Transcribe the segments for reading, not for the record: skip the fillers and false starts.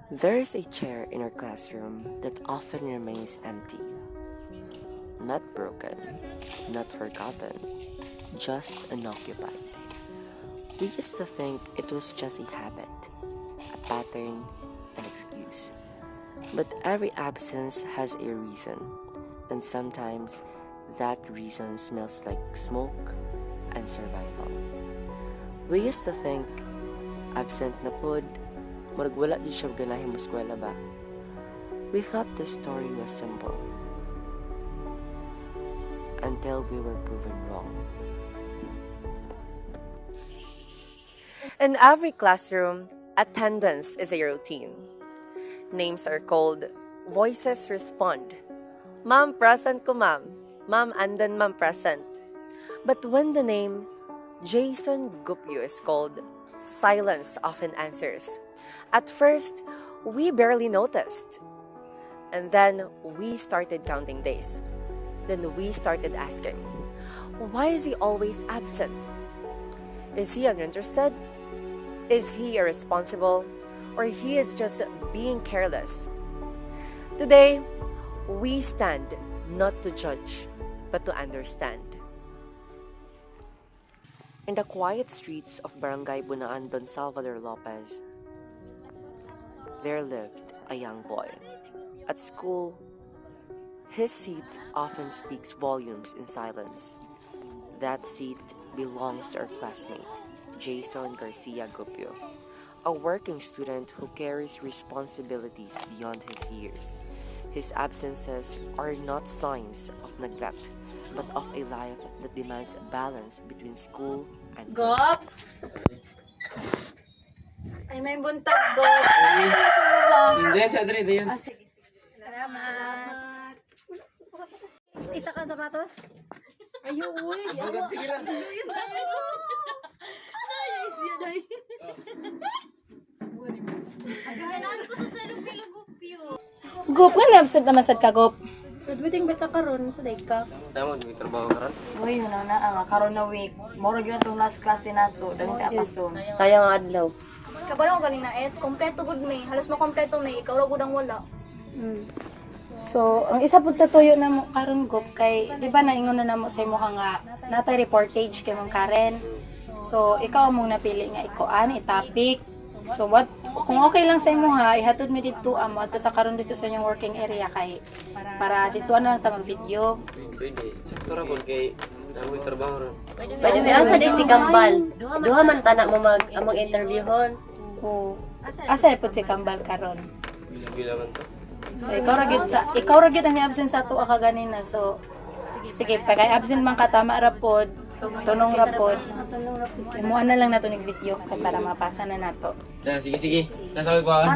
There is a chair in our classroom that often remains empty. Not broken, not forgotten, just unoccupied. We used to think it was just a habit, a pattern, an excuse. But every absence has a reason, and sometimes that reason smells like smoke and survival. We used to think absent na pod, murag wala di siya ganahin mo eskwela ba? We thought the story was simple until we were proven wrong. In every classroom, attendance is a routine. Names are called, voices respond. Ma'am, present ko ma'am. Ma'am, andan ma'am, present. But when the name Jason Gupyo is called, silence often answers. At first, we barely noticed. And then we started counting days. Then we started asking, why is he always absent? Is he uninterested? Is he irresponsible? Or he is just being careless? Today, we stand not to judge, but to understand. In the quiet streets of Barangay Bunaan Don Salvador Lopez, there lived a young boy. At school, his seat often speaks volumes in silence. That seat belongs to our classmate, Jason Garcia Gupio, a working student who carries responsibilities beyond his years. His absences are not signs of neglect, but of a life that demands balance between school and work. Gop! Ay, may buntag, Gop. Ay, sa Diyan, sa Adri, diyan. sige, sige. Salamat. Isa ka sapatos? Ayaw, uy. Sige lang. Gop, nga absent naman sad ka, Gop. Nagbiting beta karon sa day ka. Tama, may trabaho ka ron. Uy, yun na ang karon na week. Moro gyud atong last class nato, dami ka pason. Sayang ang adlaw. Kabalo ko ganina kompleto gud may. Halos mo kompleto may ikaw ra gud ang wala. So, ang isa pud sa tuyo na mo karon, Gop, kay di ba naingon na namo sa imo nga natay reportage kay mong Karen. So, ikaw ang mong napili nga ikuan, i-topic. So, what kung okay lang sa imo ha, ihatod mi dito amo at ta karon dito sa inyong working area kay para dito na lang ta mag-video. Pwede. Sakto ra po kay may trabaho ron. Pwede may asa din si Kambal. Duha man tanak mo among interviewon. O asa pud si Kambal karon. Bila man to. So ikaw ra gyud ang absent sa ato ka ganina. So sige, pagay absent man ka tama ra pod, tunong ra pod. Imuan na lang nato nig video kay para mapasa na nato. Sige, sige. Nasabi ko ah.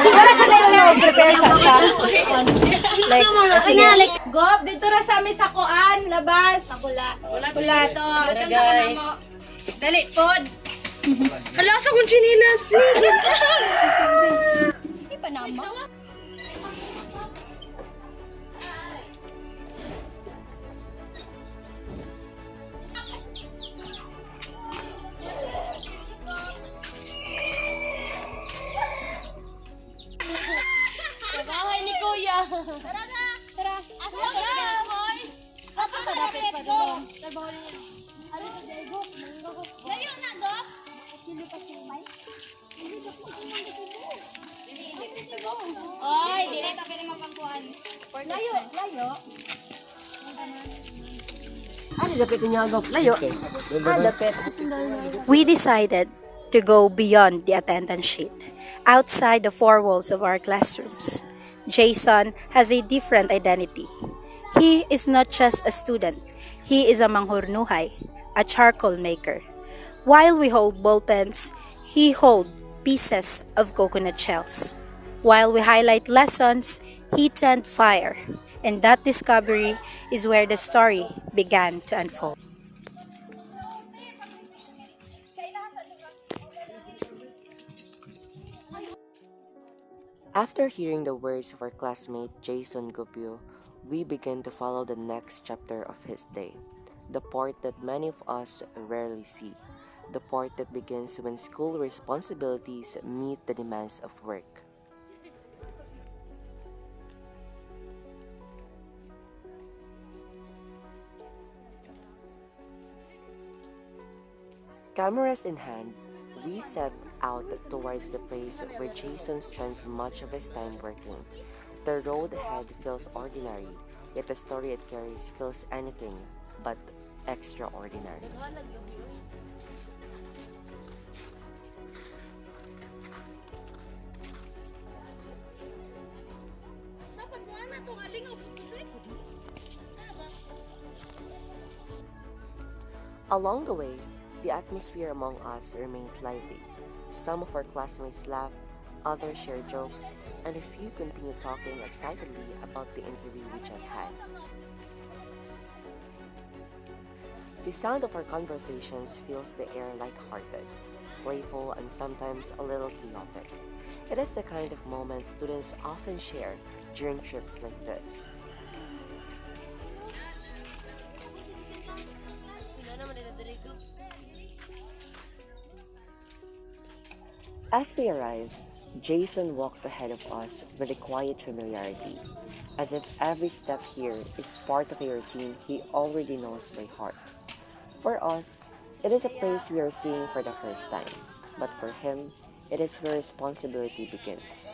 Wala siya na prepare siya. Like, sige. Gop, dito ra sa amin sa kuan, labas. Kula. Kula to. Guys. Dali, pod. Hala sa kong chinilas. Di pa nama. Bahay ni Kuya. Tara na. Tara. Asa ka boy? Asa ka dapat pa doon? Trabaho niya. Ano to, Diego? Layo na, Dok. Nilipas yung mic. Oy, dili ta pwede magpangkuan. Layo, layo. Ano dapat niya agap? Layo. Dapat. We decided to go beyond the attendance sheet, outside the four walls of our classrooms. Jason has a different identity. He is not just a student, he is a manghurnuhay, a charcoal maker. While we hold ballpens, he holds pieces of coconut shells. While we highlight lessons, he tend fire. And that discovery is where the story began to unfold. After hearing the words of our classmate Jason Gupio, we began to follow the next chapter of his day, the part that many of us rarely see, the part that begins when school responsibilities meet the demands of work. Cameras in hand, we set out towards the place where Jason spends much of his time working. The road ahead feels ordinary, yet the story it carries feels anything but extraordinary. Along the way, the atmosphere among us remains lively. Some of our classmates laugh, others share jokes, and a few continue talking excitedly about the interview we just had. The sound of our conversations fills the air lighthearted, playful, and sometimes a little chaotic. It is the kind of moment students often share during trips like this. As we arrive, Jason walks ahead of us with a quiet familiarity, as if every step here is part of a routine he already knows by heart. For us, it is a place we are seeing for the first time, but for him, it is where responsibility begins.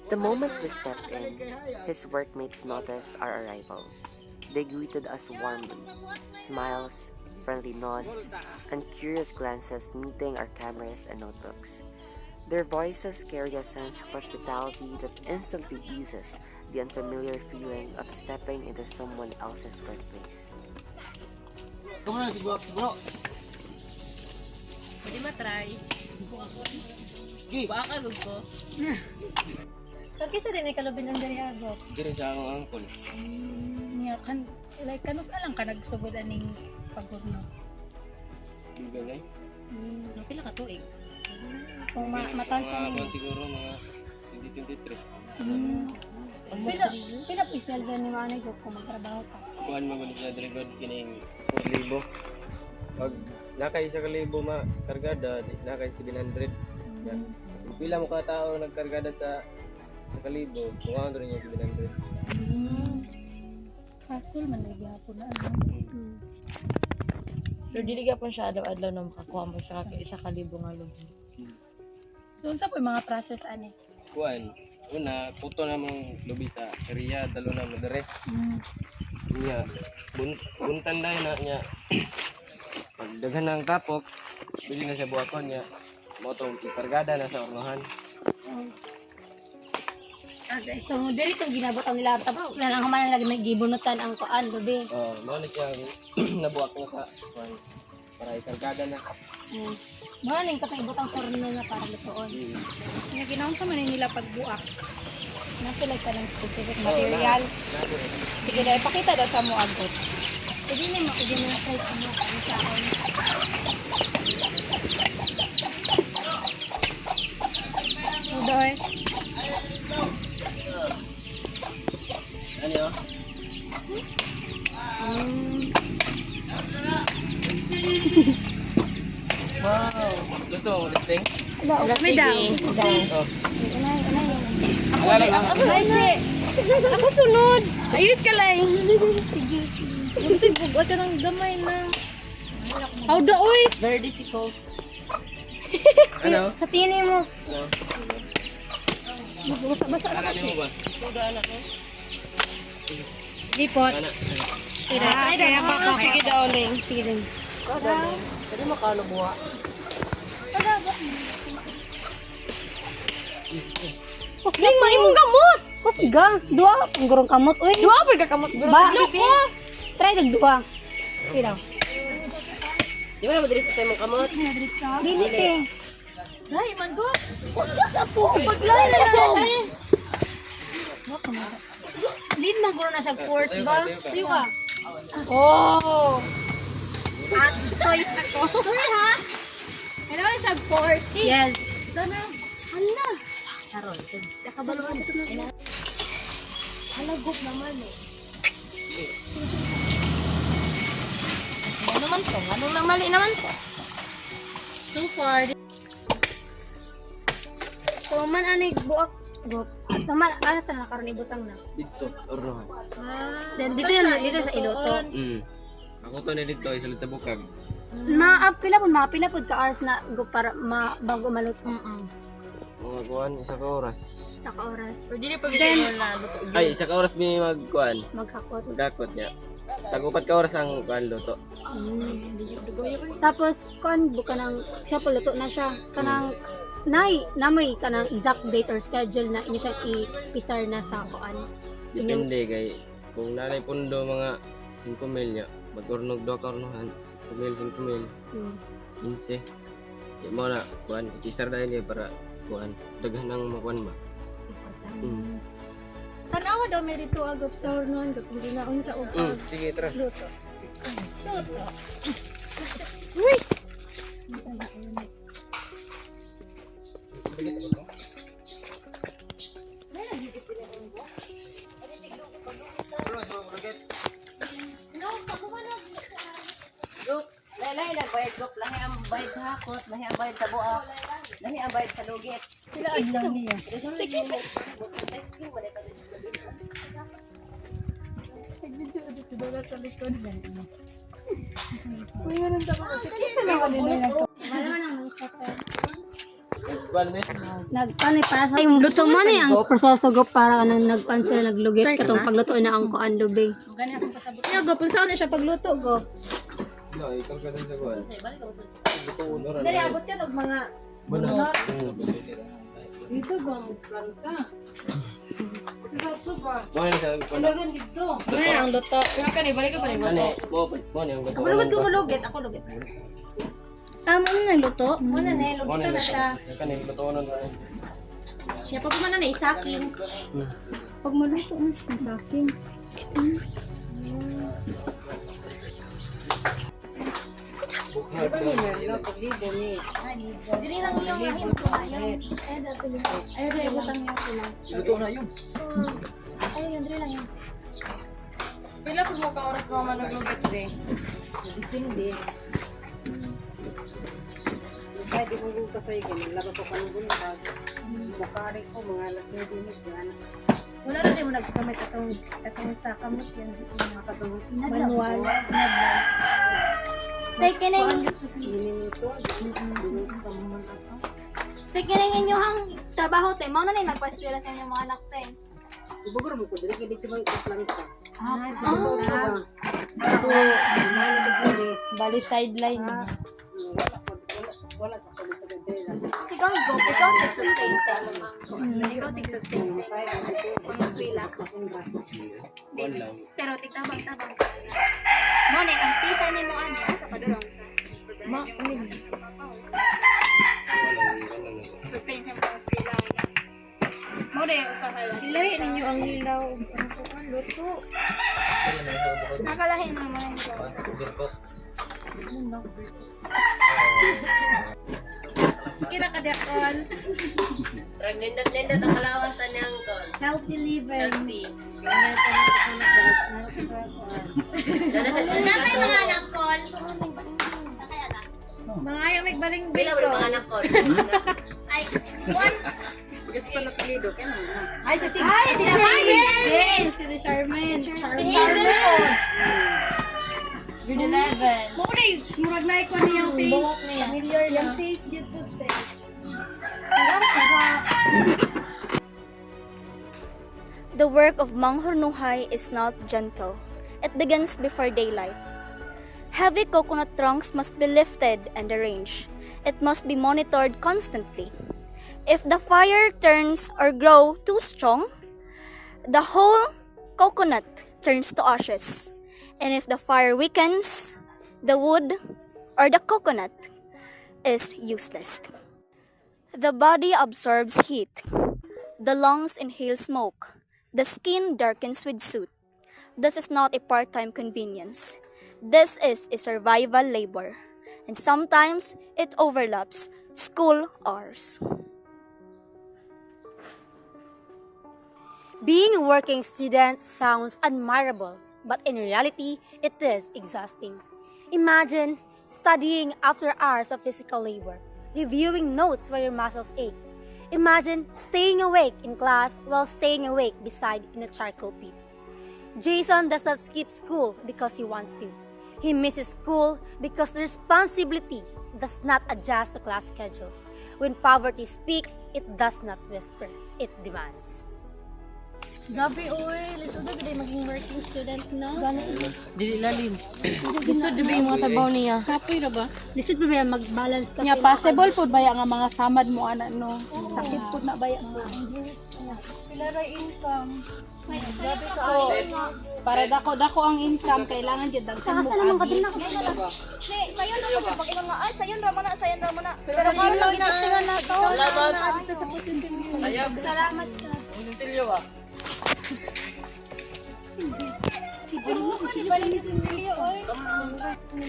The moment we step in, his workmates notice our arrival. They greeted us warmly, smiles, friendly nods, and curious glances meeting our cameras and notebooks. Their voices carry a sense of hospitality that instantly eases the unfamiliar feeling of stepping into someone else's birthplace. Pwede matry. Baka gud ko. Kagkisa din ay kalubin ang dari agop. Diri sa akong angkol. Niya kan like kanus alang ka nagsugod aning pagurno. Ganay. Pila ka tuig? Kung mataon siya Mga ninyo. buwan siguro mga 2023. Pila piswel din ni Manay Gop kung magtrabaho ka. Kuan mo gud sa diri gud kining 4,000. Pag nakay sa kalibo makargada, nakay 700. Yan. Kung pila mo ka tao nagkargada sa kalibo, kung rin yung 700. Kasul man lagi hapon na ano. Pero dili ka po siya adlaw-adlaw na makakuha mo sa isa ka libo nga lubi. So unsa po yung mga process ani? Kuan, una puto na mong lubi sa area, dalo na mo dire. Niya, buntan dahil na niya. Pag daghan ng tapok, bili na siya buhakon niya. Mo to ikargada na sa ornohan. So, diri itong ginabot nila. Tapos, lang humanan lagi nagibunutan ang kuan, lubi. Oh, mo na siya nabuhak na sa kuan para ikargada na. Mga ning katang ibutang korno na para lutoon. Nga ginaon sa man nila pagbuak. Nasa like ka ng specific material. Sige na ipakita daw sa mo agot. Pwede niya mag-demonstrate sa mga kanisaon. Udoy. Ano yun? Wow! Gusto mo listing? May daw. Oh. Ako sunod. Ayun ka lang. Sige. Sige, bubuhat ka ng gamay na. How da, oy? Very difficult. Ano? Sa tini mo. Ano? Basa-basa na Ano mo ba? Tuda na ko. Lipot. Ano? Ay, kaya baka. Sige daw, Ling. Sige din. Pwede makano buha? Ling, maimong gamot! Kusga. Dua. Ang gurong kamot. Uy. Dua pa ka kamot bro. Ba? Try kag dua. Pila. Di ba na madiri sa mong kamot? Dili te. Ay, manggo. Kusga sa po. Paglay na lang. Din man guro na siya force ba? Tuyo ka. Oh. At toy ako. Tuyo ha? Ano ba siya force? Yes. Sana. Hala. Charol. Nakabaluan ito na. Halagop naman eh. naman to? Anong mali naman to? So far, so man anig buak gut. Naman asa sa nakaroon ibutang na. Dito, orno. Then dito sa iloto. Ako to na dito, isulod sa bukag. Pila pud ka hours na go para bago maluto. Mga kuan, isa ka oras. Sa ka oras. Pero dili pa Then, gito na luto. Ay, isa ka oras may magkuan. maghakot. Magdakot niya. Tag-upat ka oras ang kuan luto. Tapos kon buka nang siya luto na siya. Kanang namoy kanang exact date or schedule na inyo siya ipisar na sa kuan. Depende kay kung nanay pundo mga 5 mil niya, mag-ornog do ka ornohan. 5 mil. 15. Di mo na kuan, isar dahil niya para kuan, daghan ang makuan ba. Tanawa daw may dito agop sa hornon kung ginaon sa upag. Sige, tara. Luto. Lahi lang bayad group, lahi ang bayad sa hakot, lahi ang bayad sa buak, lahi ang bayad sa lugit. Sila adlaw niya. Wala nang sa Kuan me. nagpanay para sa yung luto mo ni ang proseso go para kanang nag-cancel naglugit katong pagluto na ang kuan lubay. Gani akong pasabot. Yo go punsaon na siya pagluto go. No, ikaw ka din sa kuan. Luto ulo ra. Dali abot ka og mga Bana. Dito ba ang planta? Mo ni sa kuan. Gani ang luto. Kaya ka ni balik ka pa ni Ano? Mo ni ang luto. Ako lugod ko mulugit, ako lugit. Mo na luto. Mo na Mo lugit na siya. Kanil luto nun ra. Siya pag man na isakin. Pag maluto na isakin. Dili lang yung mahim ko ngayon. Ay, dili butang yung kulang. Luto na yun. Ay, yun, dili lang yun. Pila pud mo ka oras mo man naglugit de. Depende. Kaya di mo kasay ka, naglaba ko ka ng buntag. Bukari ko, mga alas 9 dyan. Wala na din mo nagkamay katong sa kamot yan. Mga katulog. Manual. Tay kining Minuto, minuto ka mo man asa. tay kining inyong trabaho tay mao na ni nagpaswela sa inyong mga anak tay. Ibugro mo ko, dili ka dito ba ito planta. So, bali sideline. Wala sa kalita ka dila. Ikaw tig-sustain sa mga. Ikaw tig-sustain sa mga eskwela. Kuan lang. Pero tigtabang-tabang. Mo ni ang tita ni mo ani sa padulong sa sustain sa mga eskwela. Mo de sa kala. Ilay ninyo ang ilaw. Ang luto. Nakalahin mo man ito. Kira ka dakon. Nindot ang kalawasan niyang kon. Help deliver. Nakay mga anak ko. Mga ayaw magbaling Bila mo mga anak ko. Ay, one. Just pala palido ka na. Ay, si Charmaine. Si Charmaine. Charmaine. Grade 11. Murag na ikaw niyang face. Familiar yung face yun po. The work of Manghurnuhay is not gentle. It begins before daylight. Heavy coconut trunks must be lifted and arranged. It must be monitored constantly. If the fire turns or grow too strong, the whole coconut turns to ashes. And if the fire weakens, the wood or the coconut is useless. The body absorbs heat. The lungs inhale smoke. The skin darkens with soot. This is not a part-time convenience. This is a survival labor. And sometimes it overlaps school hours. Being a working student sounds admirable, but in reality, it is exhausting. Imagine studying after hours of physical labor, reviewing notes while your muscles ache. Imagine staying awake in class while staying awake beside in a charcoal pit. Jason does not skip school because he wants to. He misses school because the responsibility does not adjust to class schedules. When poverty speaks, it does not whisper, it demands. Grabe, oy. Lisod na gid maging working student, no? Dili lalim. Lisod di ba yung mga trabaho niya? Kapoy ra ba? Lisod pa ba yan mag-balance ka? Nya possible pud baya nga mga samad mo ana no. Sakit pud na baya mo. Pila ra income. So, para dako ang income kailangan jud daghan mo. Naman ka din na. Sayon ra mo pag ingon nga ay sayon ra man na. Pero karon lang ginasingan na to. Salamat. Dito sa pusin. Salamat. Silyo ba?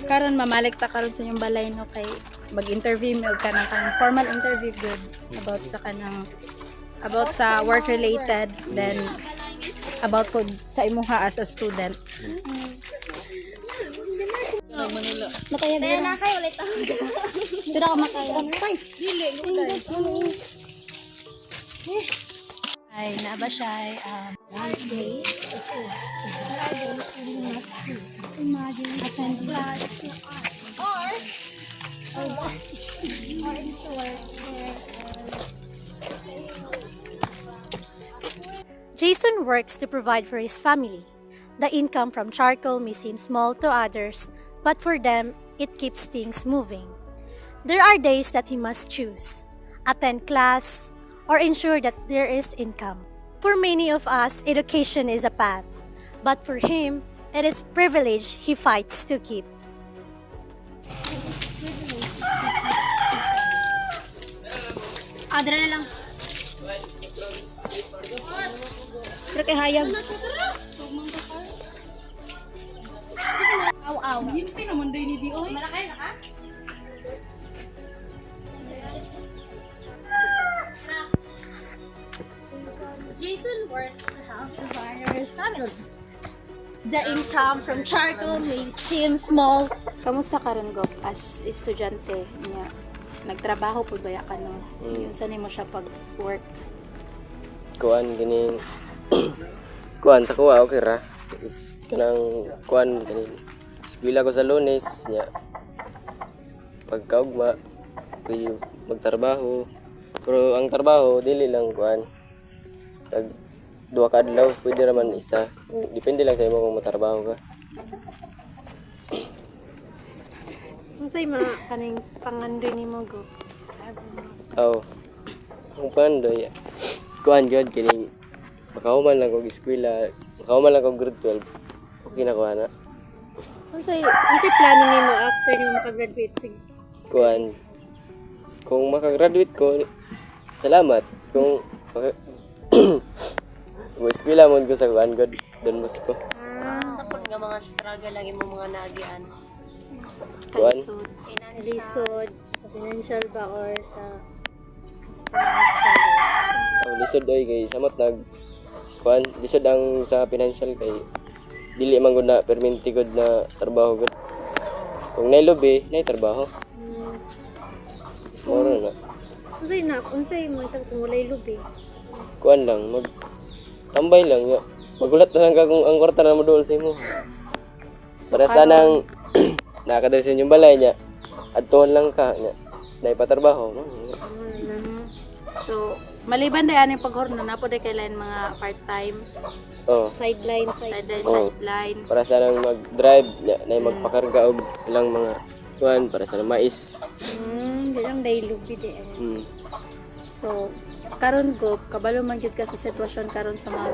Karon mamalik ta karon sa inyong balay no kay mag-interview mi og kanang formal interview good about sa kanang about sa work related then about ko sa imuha as a student. Makaya na kayo ulit. Tira ka makaya. Dili. Ay naaba siya Imagine attend class or into work. Jason works to provide for his family. The income from charcoal may seem small to others, but for them, it keeps things moving. There are days that he must choose, attend class, or ensure that there is income. For many of us, education is a path, but for him, it is privilege he fights to keep. Adra na lang. Pero kay hayag. Aw. Hindi naman day ni Dioy. Malakay na ka? Jason works to help provide his family. The income from charcoal may seem small. Kamusta karon Gop as estudyante niya? Nagtrabaho pud baya ka no? Yung sanay mo siya pag work. Kuan ganing kuan ta ko okay ra. Is kanang kuan ganing eskwela ko sa Lunes nya. Pagkaugma pwede magtrabaho. Pero ang trabaho dili lang kuan. Tag duha ka adlaw pwede ra man isa. Depende lang sa imo kung matrabaho ka. Unsay mga kaning pangandoy nimo go? Oh. Kung pandoy. Kuan gyud kini makahuman lang kog eskwela, makahuman lang kog grade 12. Okay na ko ana. Unsay planning nimo after nimo maka-graduate sig? Kuan kung makagraduate ko salamat kung mo eskwela mo ko sa kuan god Don Bosco. Sapon nga mga struggle lang imo mga naagian. Kuan Lisod sa financial ba or sa ang lisod oy kay samot nag kuan lisod ang sa financial kay dili man gud na perminti gud na trabaho gud. Kung nay lobby, nay trabaho. Moro na. unsay mo itang tumulay lubi? Kuan lang mag tambay lang ya. Magulat na lang ka kung ang kwarta na moduol sa imo. Para sanang nakadali sa inyong balay niya. Adtuon lang ka niya. Naipatrabaho. So, maliban day aning paghorno na po day kailan mga part-time, Oh. Sideline. Oh. sideline. Para sanang mag-drive niya, na magpakarga og ilang mga kuan para sa mais. Dilang day lubi di. So, karon go kabalo man gyud ka sa sitwasyon karon sa mga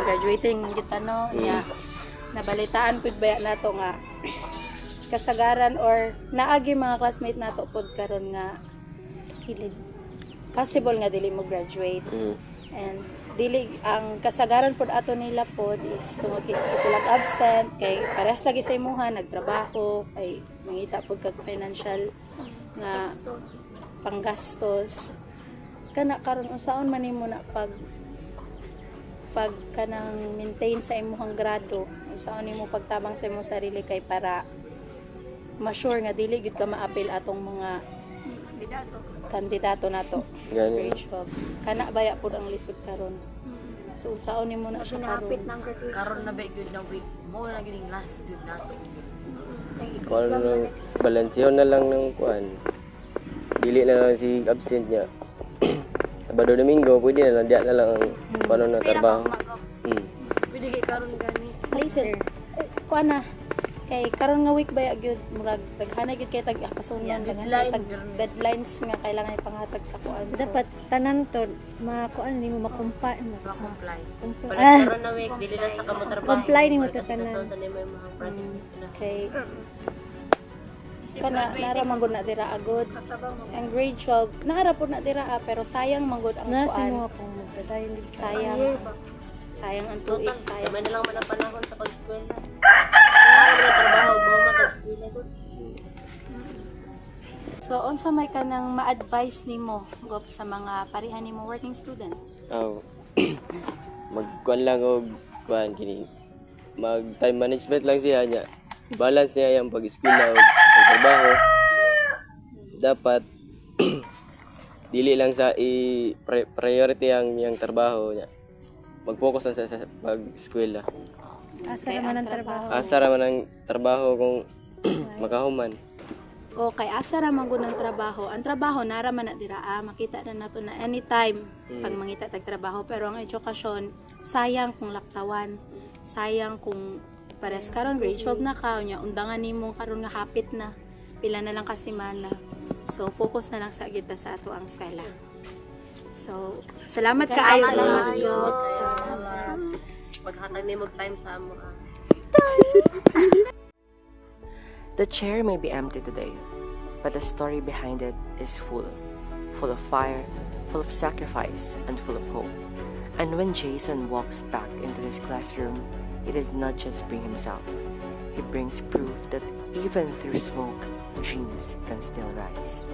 graduating gyud ano nya nabalitaan pud baya nato nga kasagaran or naagi mga classmate nato pod karon nga kilid possible nga dili mo graduate and dili ang kasagaran pod ato nila pod is tungod kay sila absent kay parehas lagi sa imuha nagtrabaho kay mangita pod kag financial nga panggastos kana karon unsaon man nimo na pag kanang maintain sa imong grado unsaon nimo pagtabang sa imong sarili kay para ma-sure nga dili gud ka maapil atong mga kandidato nato sa Gani. grade 12. Kana baya pud ang lisod karon. So unsaon nimo na siya karon? Karon na ba gyud na week mo na gining last gyud nato. Kung ano lang, balansyon na lang ng kuan. Dili na lang si absent niya. Sabado Domingo, pwede na lang, diya na lang ang kung ano na trabaho. Pwede kay karon gani. Listen, kuan na kay karon nga week baya gyud murag daghana gyud kay tag akasunan deadline. tag deadlines nga kailangan ipangatag sa kuan. So, Dapat tanan to makuan nimo makumpa Comply. Karon na week dili lang sa kamo trabaho. comply nimo to tanan. Sa nimo yung mga project na. kay kana nara man gud na dira agod. Ang grade 12 nara pud na dira pero sayang man gud ang Nasa kuan. mo akong magpadayon dito. Sayang. Sayang ang tuig, sayang. Gamay na lang man ang panahon sa pag-eskwela. Ano mga trabaho mo matag-eskwela ko. So unsa may kanang ma-advise nimo gop sa mga parehan nimo working student? Oh. Magkuan lang og kuan kini. Mag time management lang siya niya. Balance niya yung pag-eskwela ug pagtrabaho. Dapat dili lang sa priority ang yang trabaho niya. Mag-focus lang sa pag-eskwela. Asa naman ang trabaho. Asa ra man ang trabaho kung makahuman. Okay, asa ra man gud ang trabaho. Ang trabaho nara man na dira makita na nato na anytime pag mangita tag trabaho pero ang edukasyon sayang kung laktawan. Sayang kung pares karon grade 12 na ka nya undangan nimo karon nga hapit na pila na lang ka semana. So focus na lang sa kita sa ato ang eskwela. So salamat kaayo. Paghatag nimo time sa amo. The chair may be empty today, but the story behind it is full of fire, full of sacrifice, and full of hope. And when Jason walks back into his classroom, he does not just bring himself. He brings proof that even through smoke, dreams can still rise.